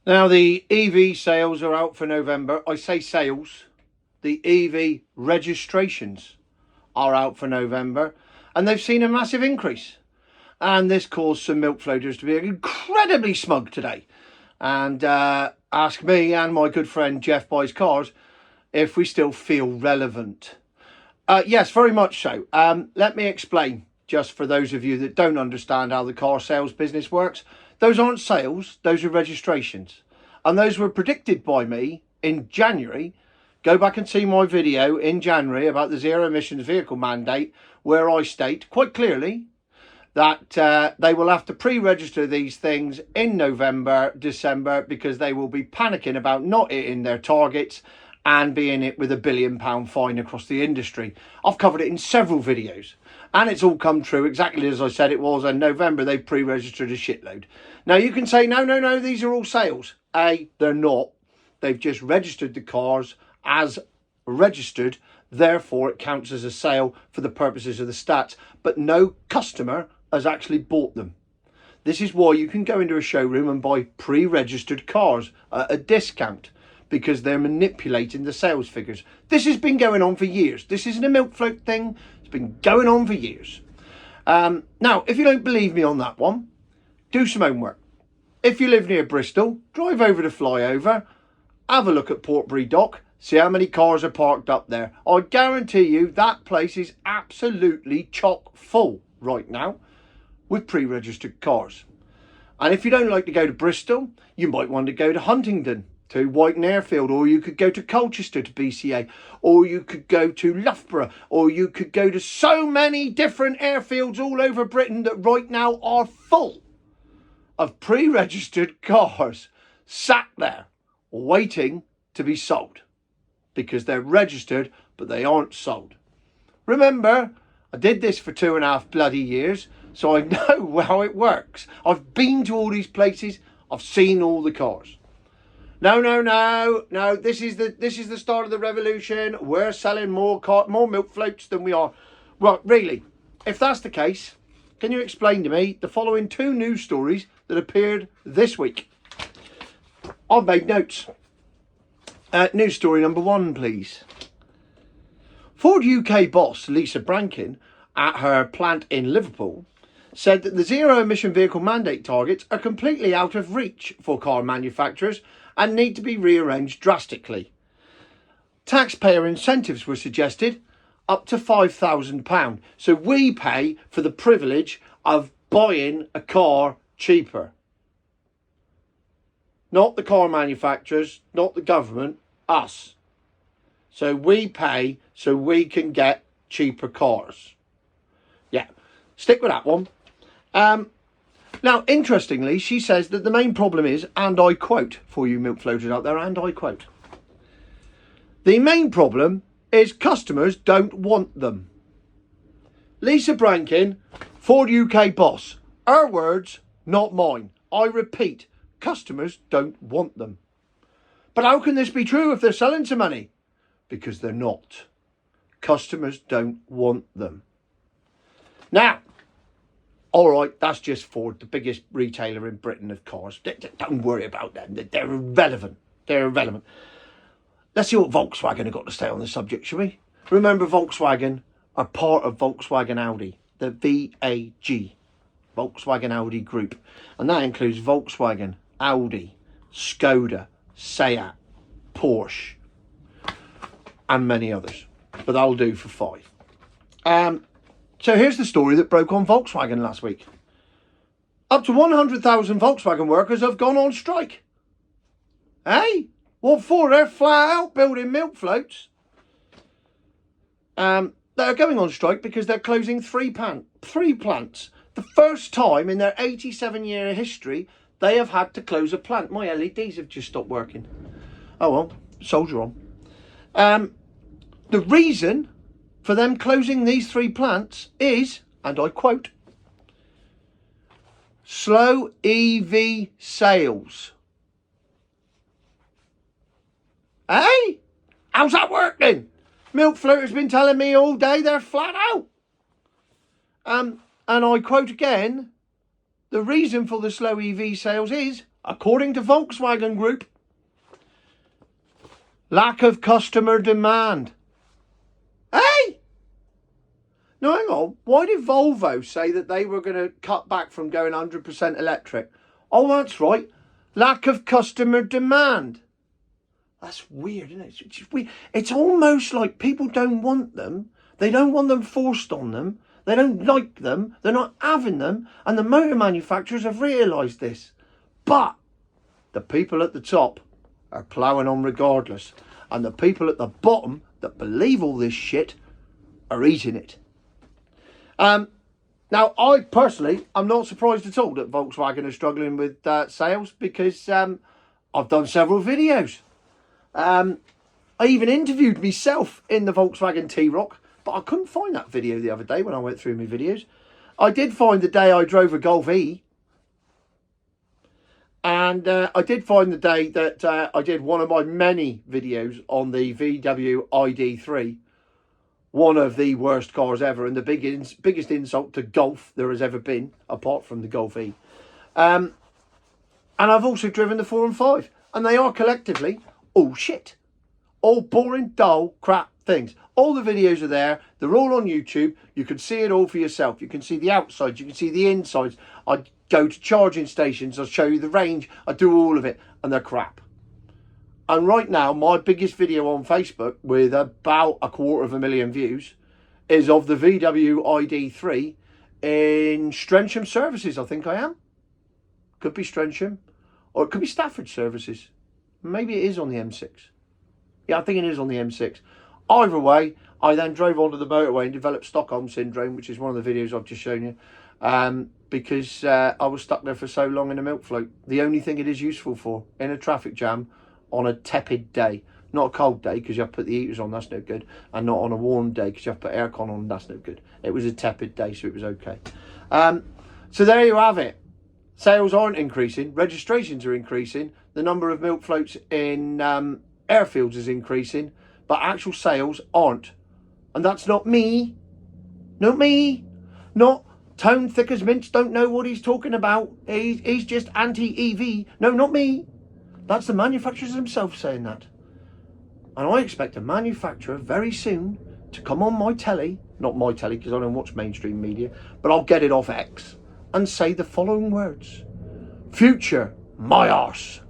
Now, the EV sales are out for November. I say sales. The EV registrations are out for November, and they've seen a massive increase. And this caused some milk floaters to be incredibly smug today and ask me and my good friend Jeff Buys Cars if we still feel relevant. Yes, very much so. Let me explain, just for those of you that don't understand how the car sales business works. Those aren't sales, those are registrations. And those were predicted by me in January. Go back and see my video in January about the zero emissions vehicle mandate, where I state quite clearly that they will have to pre-register these things in November, December, because they will be panicking about not hitting their targets and being hit with £1 billion fine across the industry. I've covered it in several videos, and it's all come true exactly as I said it was. In November, they pre-registered a shitload. Now, you can say, no, these are all sales. A, they're not. They've just registered the cars as registered. Therefore, it counts as a sale for the purposes of the stats. But no customer has actually bought them. This is why you can go into a showroom and buy pre-registered cars at a discount, because they're manipulating the sales figures. This has been going on for years. This isn't a milk float thing. It's been going on for years. Now, if you don't believe me on that one, do some homework. If you live near Bristol, drive over to Flyover, have a look at Portbury Dock, see how many cars are parked up there. I guarantee you that place is absolutely chock full right now with pre-registered cars. And if you don't like to go to Bristol, you might want to go to Huntingdon, to Whiten Airfield, or you could go to Colchester to BCA, or you could go to Loughborough, or you could go to so many different airfields all over Britain that right now are full of pre-registered cars sat there waiting to be sold, because they're registered but they aren't sold. Remember, I did this for 2.5 bloody years, so I know how it works. I've been to all these places, I've seen all the cars. No, this is the start of the revolution. We're selling more milk floats than we are. Well, really, if that's the case, can you explain to me the following 2 news stories that appeared this week? I've made notes. News story number 1, please. Ford UK boss Lisa Brankin at her plant in Liverpool said that the zero emission vehicle mandate targets are completely out of reach for car manufacturers and need to be rearranged drastically. Taxpayer incentives were suggested, up to £5,000. So we pay for the privilege of buying a car cheaper. Not the car manufacturers, not the government, us. So we pay so we can get cheaper cars. Yeah, stick with that one. Now, interestingly, she says that the main problem is, and I quote for you milk floaters out there, and I quote, the main problem is customers don't want them. Lisa Brankin, Ford UK boss. Her words, not mine. I repeat, customers don't want them. But how can this be true if they're selling to money? Because they're not. Customers don't want them. Now, all right, that's just Ford, the biggest retailer in Britain of cars. Don't worry about them. They're irrelevant. They're irrelevant. Let's see what Volkswagen have got to say on the subject, shall we? Remember, Volkswagen are part of Volkswagen Audi, the VAG, Volkswagen Audi Group. And that includes Volkswagen, Audi, Skoda, Seat, Porsche, and many others. But that'll do for 5. So here's the story that broke on Volkswagen last week. Up to 100,000 Volkswagen workers have gone on strike. Hey, what for? They're flat out building milk floats. They're going on strike because they're closing 3 plants. The first time in their 87-year history they have had to close a plant. My LEDs have just stopped working. Oh well, soldier on. The reason for them closing these 3 plants is, and I quote, slow EV sales. Hey, how's that working? Milk floater's been telling me all day they're flat out. And I quote again, the reason for the slow EV sales is, according to Volkswagen Group, lack of customer demand. Hey! No, hang on. Why did Volvo say that they were going to cut back from going 100% electric? Oh, that's right. Lack of customer demand. That's weird, isn't it? It's weird. It's almost like people don't want them. They don't want them forced on them. They don't like them. They're not having them. And the motor manufacturers have realised this. But the people at the top are ploughing on regardless. And the people at the bottom that believe all this shit are eating it. Now, I personally, I'm not surprised at all that Volkswagen are struggling with sales, because I've done several videos. I even interviewed myself in the Volkswagen T-Roc, but I couldn't find that video the other day when I went through my videos. I did find the day I drove a Golf E. And I did find the day that I did one of my many videos on the VW ID3. One of the worst cars ever, and the biggest insult to Golf there has ever been, apart from the Golf E. And I've also driven the 4 and 5. And they are collectively all shit. All boring, dull, crap things. All the videos are there. They're all on YouTube. You can see it all for yourself. You can see the outsides. You can see the insides. I go to charging stations. I'll show you the range. I do all of it. And they're crap. And right now, my biggest video on Facebook, with about 250,000 views, is of the VW ID3 in Strensham Services, I think I am. Could be Strensham. Or it could be Stafford Services. Maybe it is on the M6. Yeah, I think it is on the M6. Either way, I then drove onto the motorway and developed Stockholm Syndrome, which is one of the videos I've just shown you, because I was stuck there for so long in a milk float. The only thing it is useful for, in a traffic jam, on a tepid day. Not a cold day, because you have to put the heaters on, that's no good. And not on a warm day, because you have to put aircon on, that's no good. It was a tepid day, so it was okay. So there you have it. Sales aren't increasing. Registrations are increasing. The number of milk floats in airfields is increasing. But actual sales aren't. And that's not me. Not me. Not Tone thick as mints, don't know what he's talking about. He's just anti-EV. No, not me. That's the manufacturers themselves saying that. And I expect a manufacturer very soon to come on my telly, not my telly because I don't watch mainstream media, but I'll get it off X, and say the following words. Future, my arse.